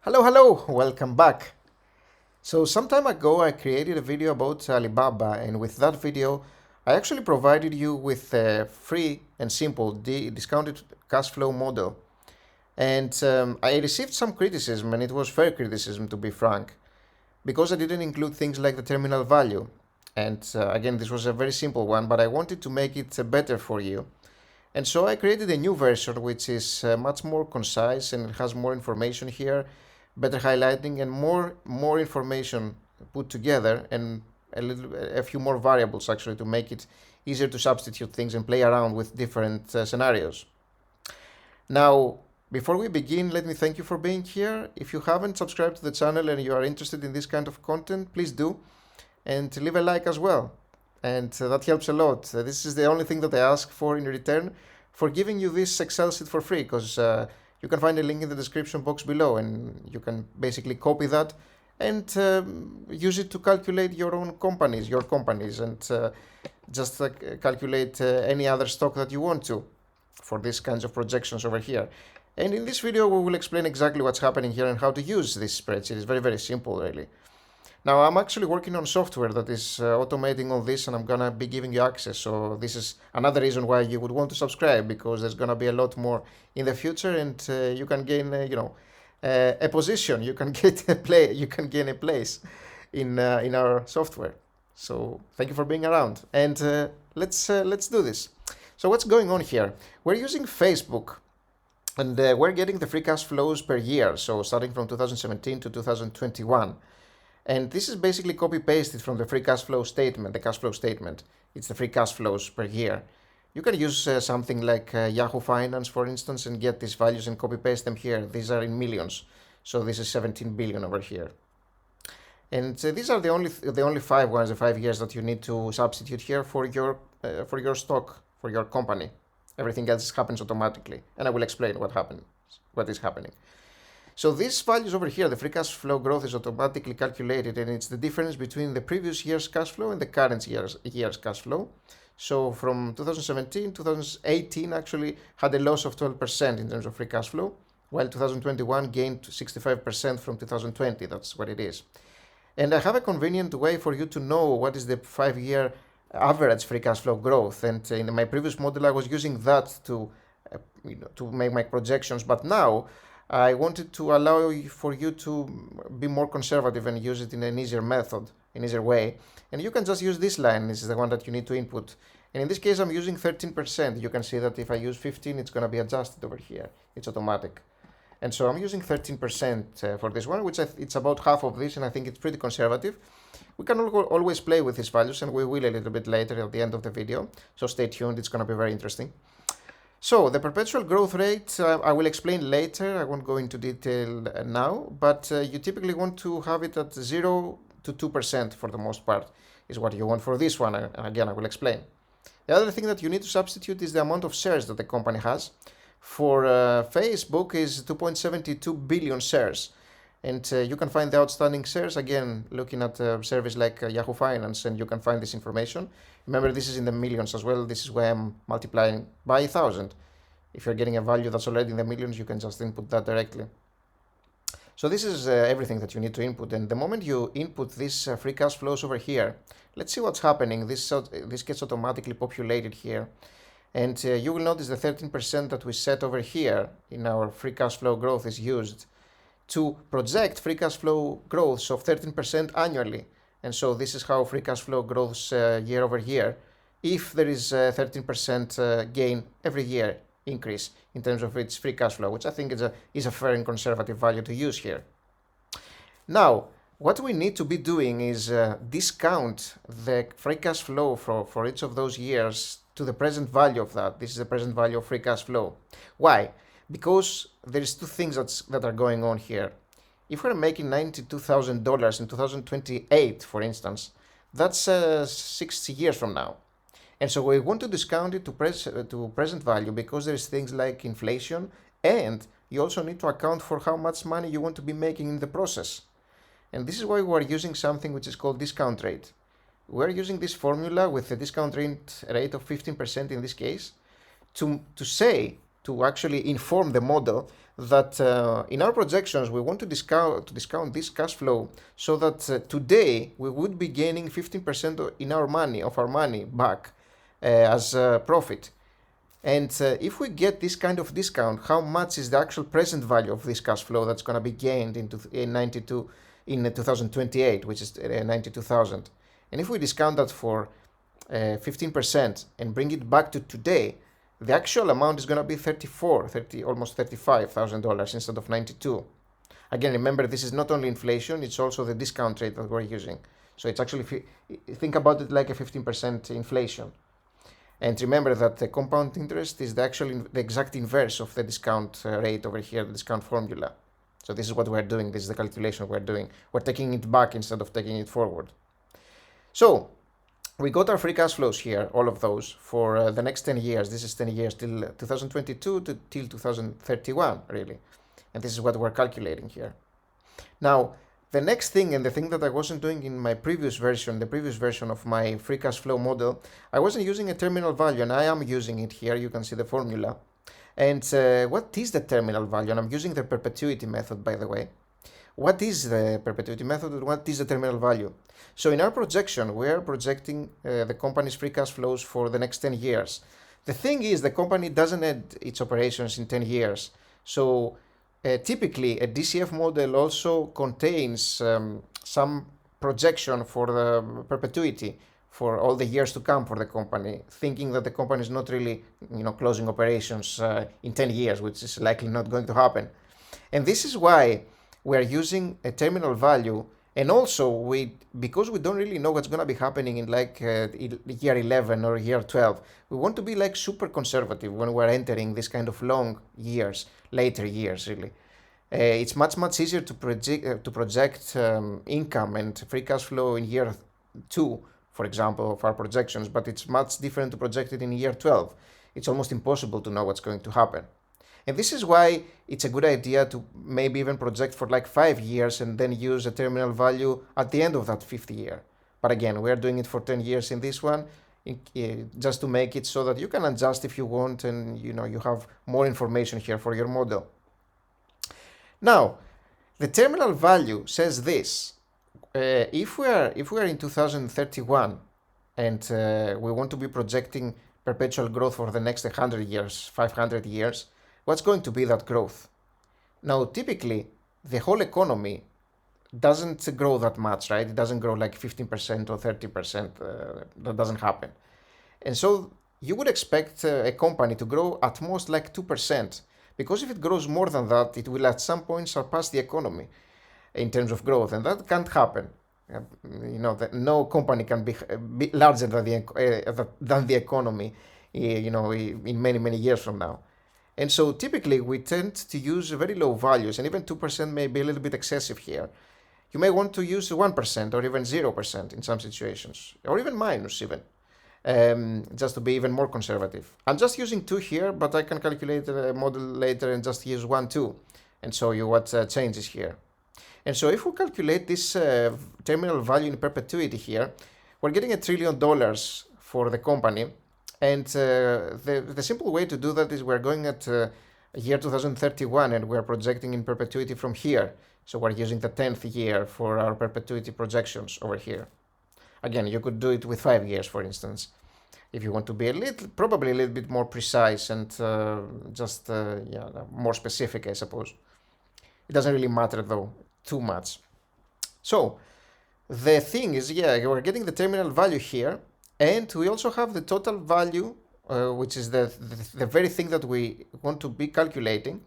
Hello, welcome back. So some time ago I created a video about Alibaba, and with that video I actually provided you with a free and simple discounted cash flow model. And I received some criticism, and it was fair criticism to be frank, because I didn't include things like the terminal value. And again, this was a very simple one, but I wanted to make it better for you. And so I created a new version which is much more concise, and it has more information here, better highlighting, and more information put together, and a few more variables actually to make it easier to substitute things and play around with different scenarios. Now, before we begin, let me thank you for being here. If you haven't subscribed to the channel and you are interested in this kind of content, please do, and leave a like as well. And that helps a lot. This is the only thing that I ask for in return for giving you this Excel sheet for free, because you can find a link in the description box below, and you can basically copy that and use it to calculate your companies, and just calculate any other stock that you want to for these kinds of projections over here. And in this video, we will explain exactly what's happening here and how to use this spreadsheet. It's very, very simple, really. Now, I'm actually working on software that is automating all this, and I'm gonna be giving you access. So this is another reason why you would want to subscribe, because there's gonna be a lot more in the future, and you can gain, a position. You can get You can gain a place in our software. So thank you for being around, and let's do this. So what's going on here? We're using Facebook, and we're getting the free cash flows per year. So starting from 2017 to 2021. And this is basically copy-pasted from the free cash flow statement, the cash flow statement. It's the free cash flows per year. You can use something like Yahoo Finance, for instance, and get these values and copy-paste them here. These are in millions. So this is 17 billion over here. And these are the only 5 years that you need to substitute here for your stock, for your company. Everything else happens automatically. And I will explain what is happening. So these values over here, the free cash flow growth, is automatically calculated, and it's the difference between the previous year's cash flow and the current year's cash flow. So from 2017, 2018 actually had a loss of 12% in terms of free cash flow, while 2021 gained 65% from 2020. That's what it is. And I have a convenient way for you to know what is the 5-year average free cash flow growth. And in my previous model, I was using that to make my projections, but now I wanted to allow for you to be more conservative and use it in an easier method, an easier way. And you can just use this line. This is the one that you need to input. And in this case, I'm using 13%. You can see that if I use 15, it's going to be adjusted over here. It's automatic. And so I'm using 13% for this one, which it's about half of this, and I think it's pretty conservative. We can always play with these values, and we will a little bit later at the end of the video. So stay tuned. It's going to be very interesting. So the perpetual growth rate, I will explain later. I won't go into detail now, but you typically want to have it at 0 to 2% for the most part, is what you want for this one. And again, I will explain. The other thing that you need to substitute is the amount of shares that the company has. For Facebook is 2.72 billion shares. And you can find the outstanding shares, again, looking at a service like Yahoo Finance, and you can find this information. Remember, this is in the millions as well. This is why I'm multiplying by 1,000. If you're getting a value that's already in the millions, you can just input that directly. So this is everything that you need to input. And the moment you input these free cash flows over here, let's see what's happening. This gets automatically populated here. And you will notice the 13% that we set over here in our free cash flow growth is used to project free cash flow growth of 13% annually. And so this is how free cash flow grows year over year, if there is a 13% gain every year increase in terms of its free cash flow, which I think is a fair and conservative value to use here. Now, what we need to be doing is discount the free cash flow for each of those years to the present value of that. This is the present value of free cash flow. Why? Because there is two things that are going on here. If we're making $92,000 in 2028, for instance, that's 60 years from now. And so we want to discount it to present value, because there's things like inflation, and you also need to account for how much money you want to be making in the process. And this is why we're using something which is called discount rate. We're using this formula with a discount rate of 15% in this case to say to actually inform the model that in our projections we want to discount this cash flow so that today we would be gaining 15% of our money back as profit. And if we get this kind of discount, how much is the actual present value of this cash flow that's going to be gained in 2028, which is 92,000. And if we discount that for 15% and bring it back to today, the actual amount is going to be almost $35,000 instead of 92. Again, remember, this is not only inflation, it's also the discount rate that we're using. So it's actually, think about it like a 15% inflation. And remember that the compound interest is the exact inverse of the discount rate over here, the discount formula. So this is what we're doing. This is the calculation we're doing. We're taking it back instead of taking it forward. So we got our free cash flows here, all of those, for the next 10 years. This is 10 years till 2022 till 2031, really. And this is what we're calculating here. Now, the next thing, and the thing that I wasn't doing in my previous version, the previous version of my free cash flow model, I wasn't using a terminal value, and I am using it here. You can see the formula. And what is the terminal value? And I'm using the perpetuity method, by the way. What is the perpetuity method and what is the terminal value? So in our projection, we are projecting the company's free cash flows for the next 10 years. The thing is, the company doesn't end its operations in 10 years. So typically, a DCF model also contains some projection for the perpetuity for all the years to come for the company, thinking that the company is not really, closing operations in 10 years, which is likely not going to happen. And this is why we are using a terminal value, and also because we don't really know what's going to be happening in year 11 or year 12, we want to be super conservative when we're entering this kind of long years, later years really. It's much easier to project income and free cash flow in year 2, for example, of our projections, but it's much different to project it in year 12. It's almost impossible to know what's going to happen. And this is why it's a good idea to maybe even project for 5 years and then use a terminal value at the end of that 5th year. But again, we're doing it for 10 years in this one, just to make it so that you can adjust if you want, and you have more information here for your model. Now, the terminal value says this. If we are in 2031 and we want to be projecting perpetual growth for the next 100 years, 500 years, what's going to be that growth? Now, typically, the whole economy doesn't grow that much, right? It doesn't grow 15% or 30%. That doesn't happen. And so you would expect a company to grow at most 2%, because if it grows more than that, it will at some point surpass the economy in terms of growth, and that can't happen. No company can be larger than the economy, in many years from now. And so typically we tend to use very low values, and even 2% may be a little bit excessive here. You may want to use 1% or even 0% in some situations, or even minus even, just to be even more conservative. I'm just using 2 here, but I can calculate a model later and just use 1, 2, and show you what changes here. And so if we calculate this terminal value in perpetuity here, we're getting $1 trillion for the company. And the simple way to do that is we're going at year 2031, and we're projecting in perpetuity from here. So we're using the 10th year for our perpetuity projections over here. Again, you could do it with 5 years, for instance, if you want to be probably a little bit more precise and more specific, I suppose. It doesn't really matter though too much. So the thing is, we're getting the terminal value here. And we also have the total value, which is the very thing that we want to be calculating,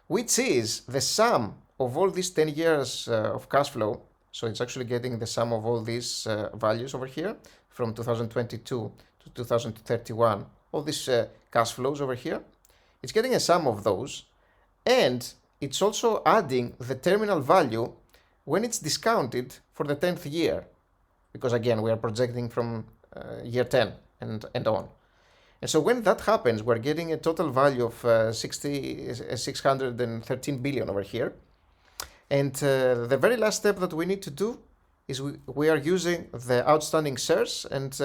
which is the sum of all these 10 years of cash flow. So it's actually getting the sum of all these values over here from 2022 to 2031, all these cash flows over here. It's getting a sum of those, and it's also adding the terminal value when it's discounted for the 10th year, because again, we are projecting from year 10 and on. And so when that happens, we're getting a total value of 613 billion over here. And the very last step that we need to do is we are using the outstanding shares, and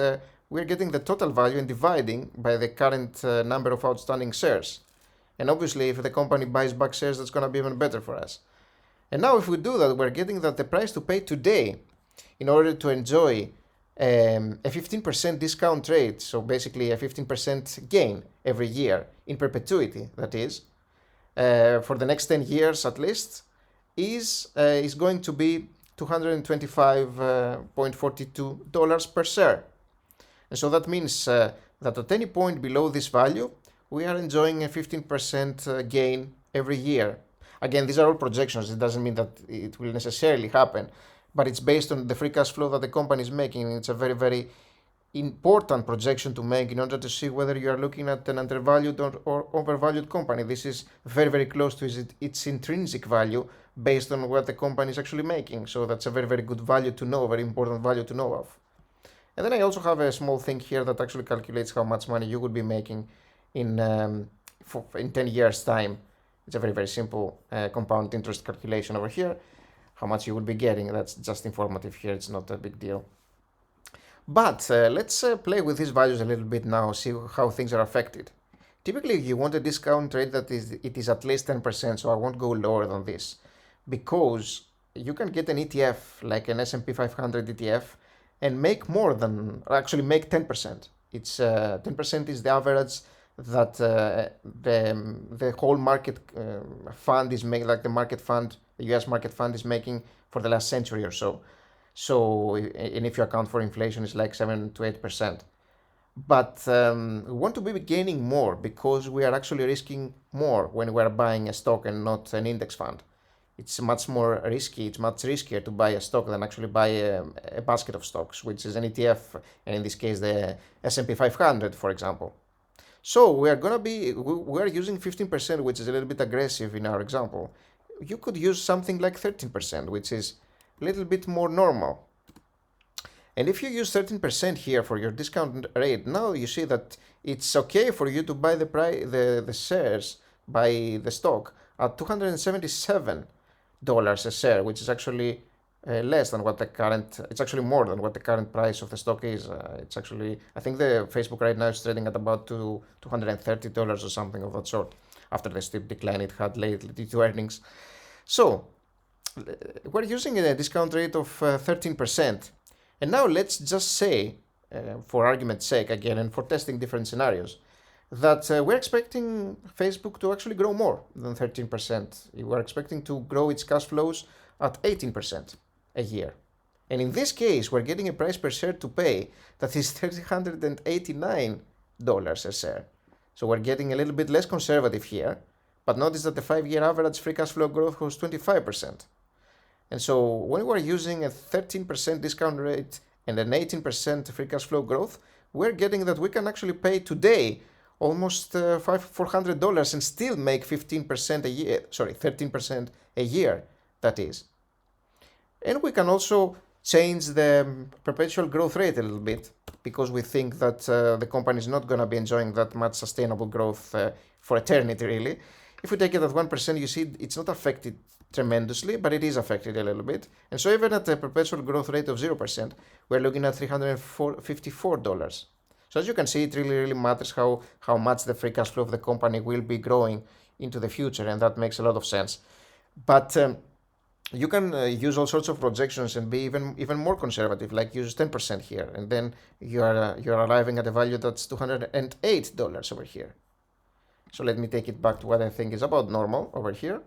we're getting the total value and dividing by the current number of outstanding shares. And obviously, if the company buys back shares, that's going to be even better for us. And now if we do that, we're getting that the price to pay today in order to enjoy a 15% discount rate, so basically a 15% gain every year in perpetuity, that is, for the next 10 years at least, is going to be $225.42 per share. And so that means that at any point below this value, we are enjoying a 15% gain every year. Again, these are all projections. It doesn't mean that it will necessarily happen, but it's based on the free cash flow that the company is making. It's a very, very important projection to make in order to see whether you are looking at an undervalued or overvalued company. This is very, very close to its intrinsic value based on what the company is actually making. So that's a very, very good value to know, very important value to know of. And then I also have a small thing here that actually calculates how much money you would be making in 10 years' time. It's a very, very simple compound interest calculation over here. How much you will be getting, that's just informative here, it's not a big deal. But let's play with these values a little bit now, see how things are affected. Typically, you want a discount rate that is at least 10%, so I won't go lower than this, because you can get an ETF, like an S&P 500 ETF, and make more than, or actually make 10%. It's 10% is the average that the whole market fund is making, like the market fund, the US market fund is making for the last century or so. So, and if you account for inflation, it's like 7 to 8%. But we want to be gaining more because we are actually risking more when we are buying a stock and not an index fund. It's much more risky, it's much riskier to buy a stock than actually buy a basket of stocks, which is an ETF, and in this case the S&P 500, for example. So we are using 15%, which is a little bit aggressive in our example. You could use something like 13%, which is a little bit more normal. And if you use 13% here for your discount rate, now you see that it's okay for you to buy the shares, buy the stock at $277 a share, which is actually less than what the current, it's actually more than what the current price of the stock is. It's actually, I think the Facebook right now is trading at about $230 or something of that sort, after the steep decline it had lately due to earnings. So we're using a discount rate of 13%. And now let's just say, for argument's sake again, and for testing different scenarios, that we're expecting Facebook to actually grow more than 13%. We're expecting to grow its cash flows at 18% a year. And in this case, we're getting a price per share to pay that is $389 a share. So we're getting a little bit less conservative here, but notice that the 5-year average free cash flow growth was 25%. And so when we're using a 13% discount rate and an 18% free cash flow growth, we're getting that we can actually pay today almost $400 and still make 15% a year, 13% a year, that is. And we can also change the perpetual growth rate a little bit, because we think that the company is not going to be enjoying that much sustainable growth for eternity, really. If we take it at 1%, you see it's not affected tremendously, but it is affected a little bit. And so even at a perpetual growth rate of 0%, we're looking at $354. So as you can see, it really, really matters how much the free cash flow of the company will be growing into the future, and that makes a lot of sense. But you can use all sorts of projections and be even more conservative, like use 10% here, and then you're arriving at a value that's $208 over here. So let me take it back to what I think is about normal over here,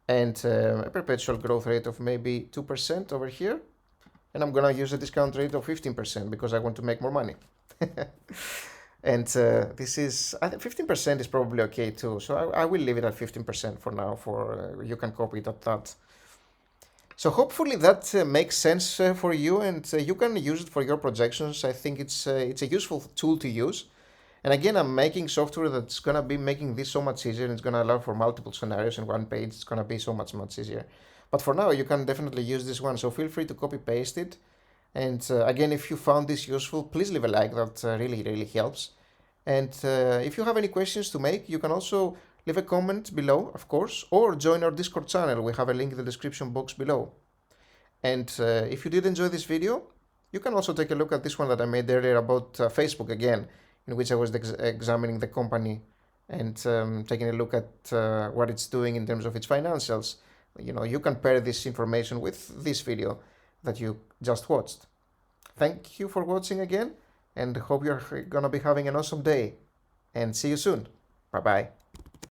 and a perpetual growth rate of maybe 2% over here, and I'm gonna use a discount rate of 15% because I want to make more money. And this is 15% is probably okay too, so I will leave it at 15% for now. You can copy it at that. So hopefully that makes sense for you, and you can use it for your projections. I think it's a useful tool to use. And again, I'm making software that's going to be making this so much easier, and it's going to allow for multiple scenarios in one page. It's going to be so much easier. But for now, you can definitely use this one, so feel free to copy paste it. And again, if you found this useful, please leave a like. That really, really helps. And if you have any questions to make, you can also leave a comment below, of course, or join our Discord channel. We have a link in the description box below. And if you did enjoy this video, you can also take a look at this one that I made earlier about Facebook again, in which I was examining the company and taking a look at what it's doing in terms of its financials, you can pair this information with this video that you just watched. Thank you for watching again, and hope you're gonna be having an awesome day, and see you soon. Bye bye.